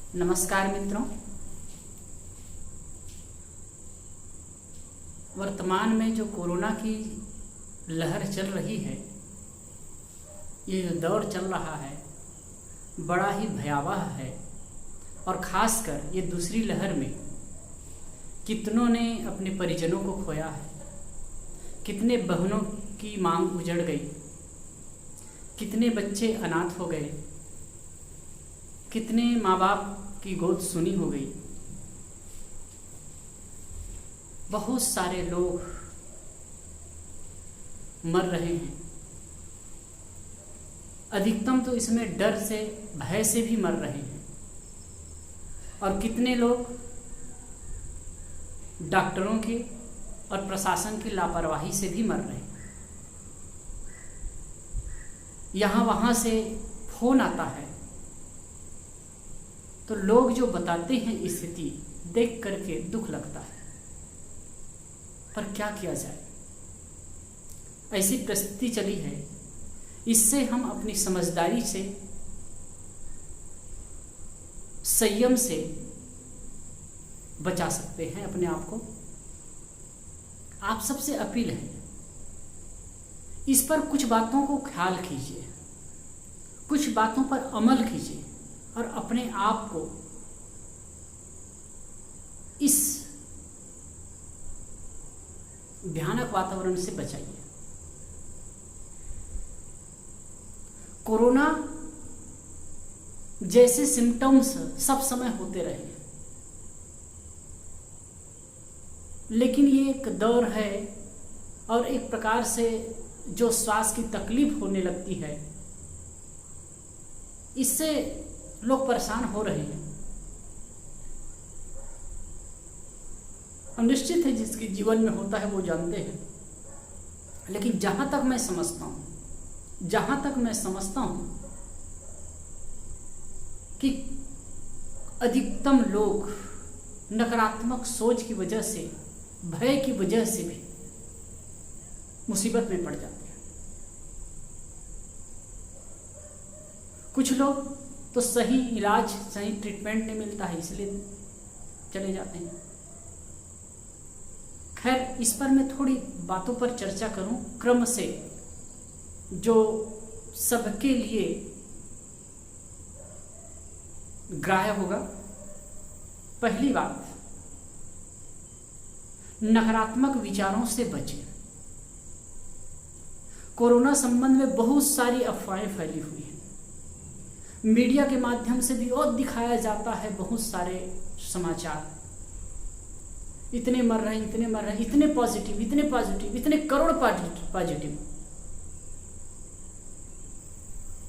नमस्कार मित्रों। वर्तमान में जो कोरोना की लहर चल रही है, ये जो दौर चल रहा है बड़ा ही भयावह है। और ख़ासकर ये दूसरी लहर में कितनों ने अपने परिजनों को खोया है, कितने बहनों की मांग उजड़ गई, कितने बच्चे अनाथ हो गए, कितने माँ बाप की गोद सुनी हो गई। बहुत सारे लोग मर रहे हैं। अधिकतम तो इसमें डर से, भय से भी मर रहे हैं। और कितने लोग डॉक्टरों की और प्रशासन की लापरवाही से भी मर रहे हैं। यहाँ वहाँ से फोन आता है तो लोग जो बताते हैं स्थिति देख करके दुख लगता है, पर क्या किया जाए, ऐसी परिस्थिति चली है। इससे हम अपनी समझदारी से, संयम से बचा सकते हैं अपने आप को। आप सबसे अपील है, इस पर कुछ बातों को ख्याल कीजिए, कुछ बातों पर अमल कीजिए और अपने आप को इस भयानक वातावरण से बचाइए। कोरोना जैसे सिम्टम्स सब समय होते रहे, लेकिन ये एक दौर है और एक प्रकार से जो श्वास की तकलीफ होने लगती है, इससे लोग परेशान हो रहे हैं। और निश्चित है जिसके जीवन में होता है वो जानते हैं। लेकिन जहां तक मैं समझता हूं कि अधिकतम लोग नकारात्मक सोच की वजह से, भय की वजह से भी मुसीबत में पड़ जाते हैं। कुछ लोग तो सही इलाज, सही ट्रीटमेंट नहीं मिलता है, इसलिए चले जाते हैं। खैर, इस पर मैं थोड़ी बातों पर चर्चा करूं क्रम से, जो सबके लिए ग्राह्य होगा। पहली बात, नकारात्मक विचारों से बचें। कोरोना संबंध में बहुत सारी अफवाहें फैली हुई हैं। मीडिया के माध्यम से भी और दिखाया जाता है बहुत सारे समाचार, इतने मर रहे हैं, इतने मर रहे हैं, इतने पॉजिटिव, इतने करोड़ पॉजिटिव,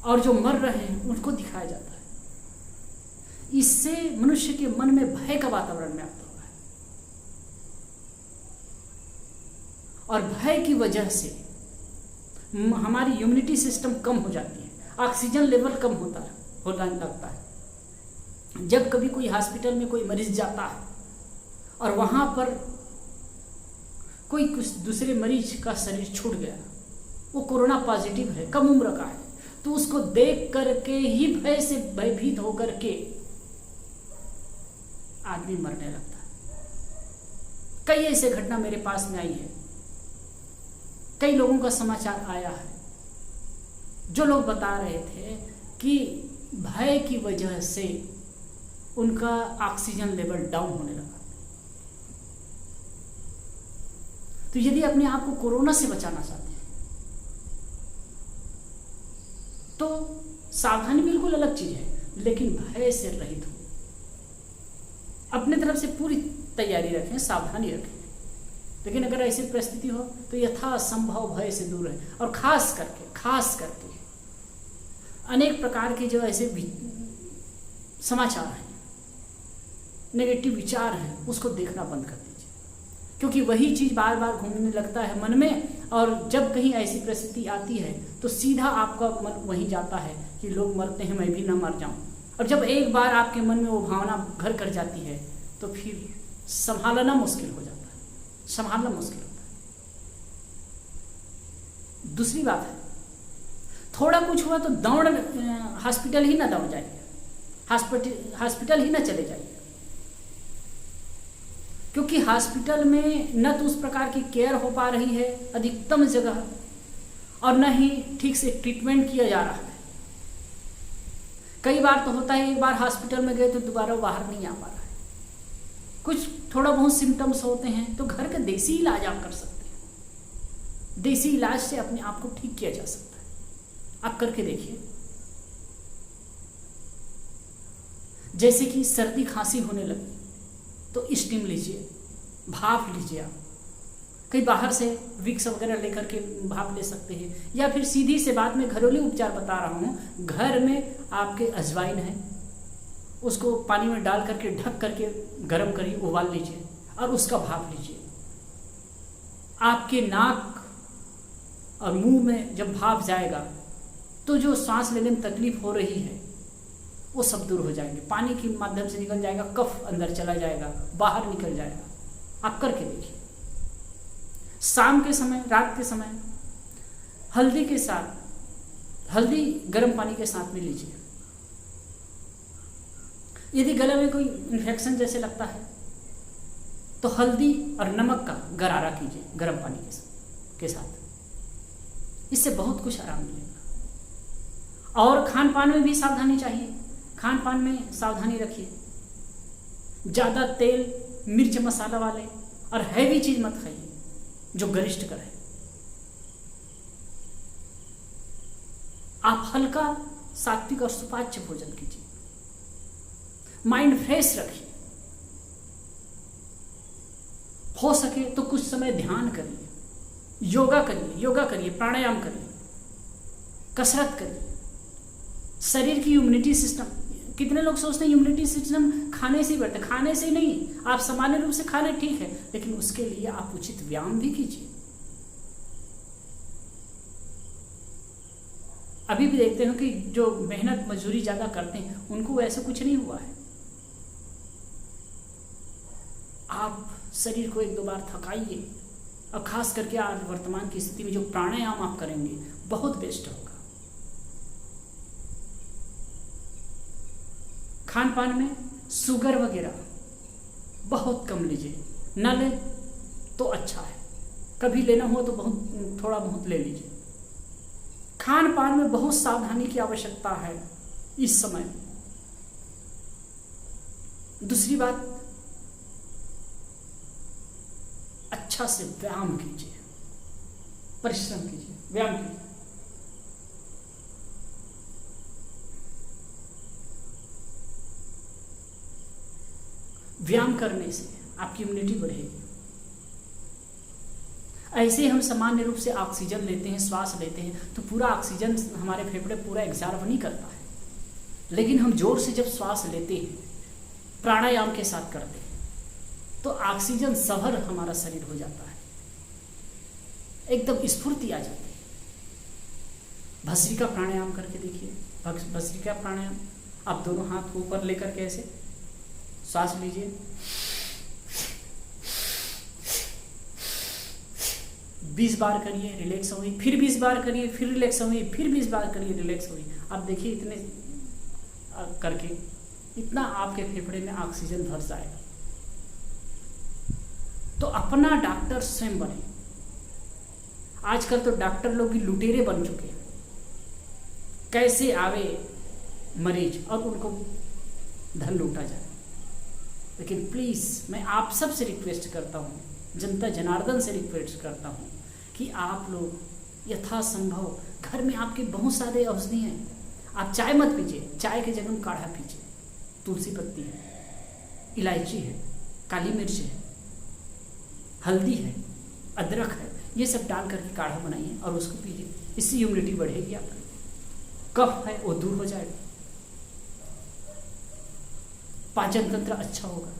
और जो मर रहे हैं उनको दिखाया जाता है। इससे मनुष्य के मन में भय का वातावरण व्याप्त होगा है। और भय की वजह से हमारी इम्यूनिटी सिस्टम कम हो जाती है, ऑक्सीजन लेवल कम होने लगता है। जब कभी कोई हॉस्पिटल में कोई मरीज जाता है और वहां पर कोई कुछ दूसरे मरीज का शरीर छूट गया, वो कोरोना पॉजिटिव है, कम उम्र का है, तो उसको देख करके ही भय से भयभीत होकर के आदमी मरने लगता है। कई ऐसे घटना मेरे पास में आई है, कई लोगों का समाचार आया है, जो लोग बता रहे थे कि भय की वजह से उनका ऑक्सीजन लेवल डाउन होने लगा। तो यदि अपने आप को कोरोना से बचाना चाहते हैं तो सावधानी बिल्कुल अलग चीज है, लेकिन भय से रहित हो। अपने तरफ से पूरी तैयारी रखें, सावधानी रखें, लेकिन अगर ऐसी परिस्थिति हो तो यथासंभव भय से दूर रहें। और खास करके अनेक प्रकार के जो ऐसे समाचार हैं, नेगेटिव विचार हैं, उसको देखना बंद कर दीजिए, क्योंकि वही चीज बार बार घूमने लगता है मन में। और जब कहीं ऐसी परिस्थिति आती है तो सीधा आपका मन वहीं जाता है कि लोग मरते हैं, मैं भी ना मर जाऊं। और जब एक बार आपके मन में वो भावना घर कर जाती है तो फिर संभालना मुश्किल हो जाता है, संभालना मुश्किल होता है। दूसरी बात है, थोड़ा कुछ हुआ तो दौड़ हॉस्पिटल ही ना दौड़ जाइए। हॉस्पिटल ही ना चले जाइए, क्योंकि हॉस्पिटल में न तो उस प्रकार की केयर हो पा रही है अधिकतम जगह, और न ही ठीक से ट्रीटमेंट किया जा रहा है। कई बार तो होता है एक बार हॉस्पिटल में गए तो दोबारा बाहर नहीं आ पा रहा है। कुछ थोड़ा बहुत सिम्टम्स होते हैं तो घर का देसी इलाज आप कर सकते हैं। देसी इलाज से अपने आप को ठीक किया जा सकता है। आप करके देखिए। जैसे कि सर्दी खांसी होने लगी तो स्टीम लीजिए, भाप लीजिए। आप कहीं बाहर से विक्स वगैरह लेकर के भाप ले सकते हैं, या फिर सीधी से बात में घरेलू उपचार बता रहा हूँ। घर में आपके अजवाइन है, उसको पानी में डाल करके ढक करके गर्म करिए, उबाल लीजिए और उसका भाप लीजिए। आपके नाक और मुंह में जब भाप जाएगा तो जो सांस लेने में तकलीफ हो रही है वो सब दूर हो जाएंगे। पानी के माध्यम से निकल जाएगा, कफ अंदर चला जाएगा, बाहर निकल जाएगा। आप करके देखिए। शाम के समय, रात के समय हल्दी के साथ, हल्दी गर्म पानी के साथ में लीजिए। यदि गले में कोई इन्फेक्शन जैसे लगता है तो हल्दी और नमक का गरारा कीजिए गर्म पानी के साथ। इससे बहुत कुछ आराम मिलेगा। और खान पान में भी सावधानी चाहिए। खान पान में सावधानी रखिए। ज़्यादा तेल, मिर्च, मसाला वाले और हैवी चीज मत खाइए जो गरिष्ठ करे। आप हल्का, सात्विक और सुपाच्य भोजन कीजिए। माइंड फ्रेश रखिए। हो सके तो कुछ समय ध्यान करिए, योगा करिए, प्राणायाम करिए, कसरत करिए। शरीर की इम्यूनिटी सिस्टम, कितने लोग सोचते हैं इम्यूनिटी सिस्टम खाने से ही बढ़ता है। खाने से नहीं, आप सामान्य रूप से खा लें ठीक है, लेकिन उसके लिए आप उचित व्यायाम भी कीजिए। अभी भी देखते हो कि जो मेहनत मजदूरी ज्यादा करते हैं उनको वैसे कुछ नहीं हुआ है। आप शरीर को एक दो बार थकाइए, और खास करके आज वर्तमान की स्थिति में जो प्राणायाम आप करेंगे बहुत बेस्ट होगा। खान पान में शुगर वगैरह बहुत कम लीजिए, ना ले तो अच्छा है, कभी लेना हो तो बहुत थोड़ा बहुत ले लीजिए। खान पान में बहुत सावधानी की आवश्यकता है इस समय। दूसरी बात, अच्छा से व्यायाम कीजिए, परिश्रम कीजिए, व्यायाम कीजिए। व्यायाम करने से आपकी इम्यूनिटी बढ़ेगी। ऐसे हम सामान्य रूप से ऑक्सीजन लेते हैं, श्वास लेते हैं, तो पूरा ऑक्सीजन हमारे फेफड़े पूरा एग्जॉर्ब नहीं करता है। लेकिन हम जोर से जब श्वास लेते हैं, प्राणायाम के साथ करते हैं, तो ऑक्सीजन सभर हमारा शरीर हो जाता है, एकदम स्फूर्ति आ जाती है। भस्त्रिका प्राणायाम करके देखिए। भस्त्रिका प्राणायाम, आप दोनों हाथ ऊपर लेकर के ऐसे सांस लीजिए, 20 बार करिए, रिलैक्स होइए, फिर 20 बार करिए, फिर रिलैक्स होइए, फिर 20 बार करिए, रिलैक्स होइए। आप देखिए इतने करके इतना आपके फेफड़े में ऑक्सीजन भर जाएगा। तो अपना डॉक्टर स्वयं बने। आजकल तो डॉक्टर लोग भी लुटेरे बन चुके हैं। कैसे आवे मरीज और उनको धन लूटा जाए। लेकिन प्लीज मैं आप सब से रिक्वेस्ट करता हूँ, जनता जनार्दन से रिक्वेस्ट करता हूँ कि आप लोग यथासंभव, घर में आपके बहुत सारे औषधि हैं, आप चाय मत पीजिए, चाय के जगह काढ़ा पीजिए। तुलसी पत्ती है, इलायची है, काली मिर्च है, हल्दी है, अदरक है, ये सब डाल करके काढ़ा बनाइए और उसको पीजिए। इससे इम्यूनिटी बढ़ेगी आपकी। कफ है वो दूर हो जाएगा, पाचन तंत्र अच्छा होगा।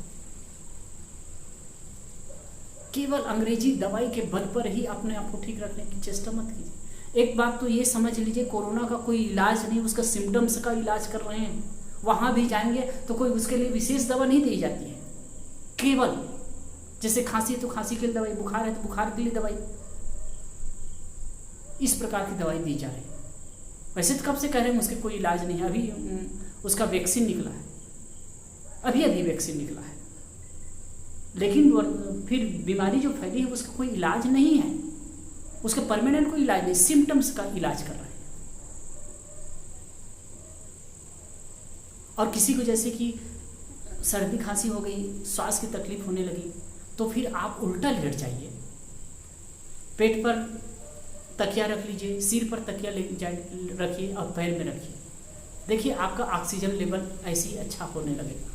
केवल अंग्रेजी दवाई के बल पर ही अपने आप को ठीक रखने की चेष्टा मत कीजिए। एक बात तो ये समझ लीजिए, कोरोना का कोई इलाज नहीं, उसका सिम्टम्स का इलाज कर रहे हैं। वहां भी जाएंगे तो कोई उसके लिए विशेष दवा नहीं दी जाती है। केवल जैसे खांसी है तो खांसी के लिए दवाई, बुखार है तो बुखार के लिए दवाई, इस प्रकार की दवाई दी जा रही है। वैसे तो कब से कह रहे हैं उसके कोई इलाज नहीं है, अभी उसका वैक्सीन निकला है। अभी अभी वैक्सीन निकला है, लेकिन फिर बीमारी जो फैली है उसका कोई इलाज नहीं है, उसका परमानेंट कोई इलाज नहीं, सिम्टम्स का इलाज कर रहे हैं। और किसी को जैसे कि सर्दी खांसी हो गई, श्वास की तकलीफ होने लगी, तो फिर आप उल्टा लेट जाइए, पेट पर तकिया रख लीजिए, सिर पर तकिया रखिए और पैर में रखिए। देखिए आपका ऑक्सीजन लेवल ऐसे ही अच्छा होने लगेगा।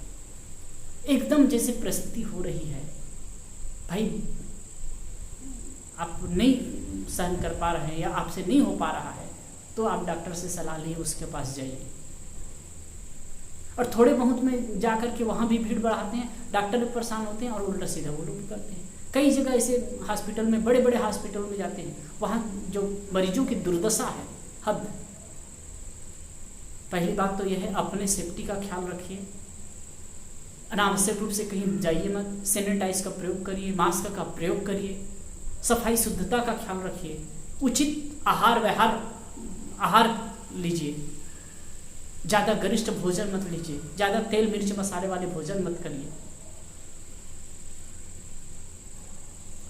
एकदम जैसे प्रस्तुति हो रही है, भाई आप नहीं सहन कर पा रहे हैं या आपसे नहीं हो पा रहा है, तो आप डॉक्टर से सलाह लिए, उसके पास जाइए। और थोड़े बहुत में जा कर के वहाँ भी भीड़ बढ़ाते हैं, डॉक्टर भी परेशान होते हैं और उल्टा सीधा वो लोग करते हैं। कई जगह ऐसे हॉस्पिटल में, बड़े बड़े हॉस्पिटलों में जाते हैं, वहाँ जो मरीजों की दुर्दशा है हद। पहली बात तो यह है, अपने सेफ्टी का ख्याल रखिए, अनावश्यक रूप से कहीं जाइए मत, सैनिटाइज का प्रयोग करिए, मास्क का प्रयोग करिए, सफाई शुद्धता का ख्याल रखिए, उचित आहार लीजिए, ज़्यादा गरिष्ठ भोजन मत लीजिए, ज़्यादा तेल मिर्च मसाले वाले भोजन मत करिए,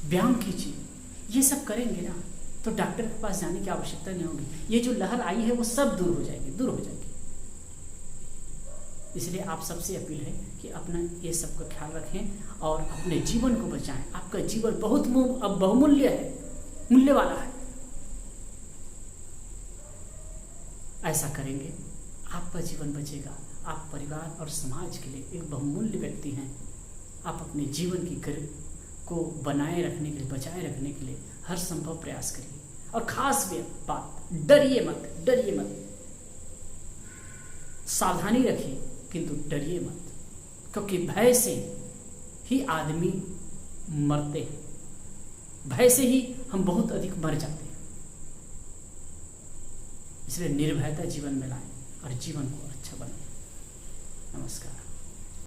व्यायाम कीजिए। ये सब करेंगे ना तो डॉक्टर के पास जाने की आवश्यकता नहीं होगी। ये जो लहर आई है वो सब दूर हो जाएगी। इसलिए आप सबसे अपील है कि अपना ये सब का ख्याल रखें और अपने जीवन को बचाएं। आपका जीवन बहुत बहुमूल्य है, मूल्य वाला है। ऐसा करेंगे आपका जीवन बचेगा, आप परिवार और समाज के लिए एक बहुमूल्य व्यक्ति हैं। आप अपने जीवन की गर्व को बनाए रखने के लिए, बचाए रखने के लिए हर संभव प्रयास करिए। और खास बात, डरिए मत, सावधानी रखिए किंतु डरिए मत, क्योंकि भय से ही आदमी मरते हैं, भय से ही हम बहुत अधिक मर जाते हैं। इसलिए निर्भयता जीवन में लाएं और जीवन को अच्छा बनाएं। नमस्कार।